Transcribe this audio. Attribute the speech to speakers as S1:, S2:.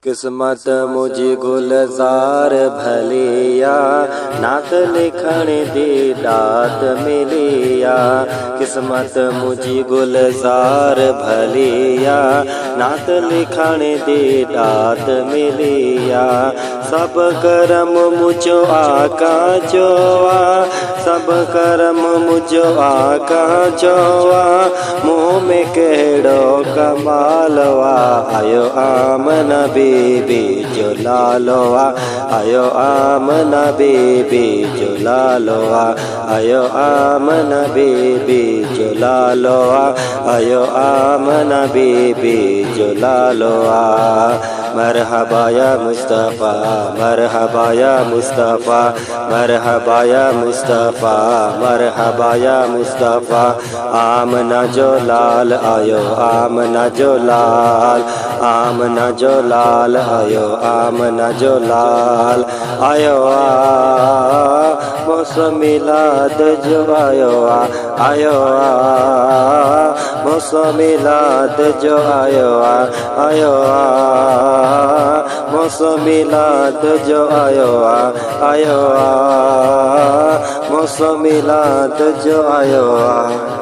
S1: किस्मत मुझी गुलजार भलिया, नात लिखण दी दात मिलिया। किस्मत मुझी गुलजार भलिया, नात लिखण दी दात मिलिया। सब करम मुझो आका जोआ, सब करम मुझो आका जोआ। मुँह में कहिड़ो कमालवा, आयो आमना बीबी जो लालोआ, आयो आमना बीबी जो लालोआ, आयो आमना बीबी जो लालोआ, आयो आमना बीबी जो लालोआ। मरहबा या मुस्तफ़ा, मरहबा या मुस्तफ़ा, मरहबा या मुस्तफ़ा, मरहबा या मुस्तफ़ा। आमना जो लाल आयो, आमना जो लाल, आमना जो लाल आयो, आमना जो लाल आयो। मौसम मिलाद जो आयो, आयो मौसम मिलाद जो आयो, आयो मौसम मिलाद जो आयो, आयो मौसम मिलाद जो आयो।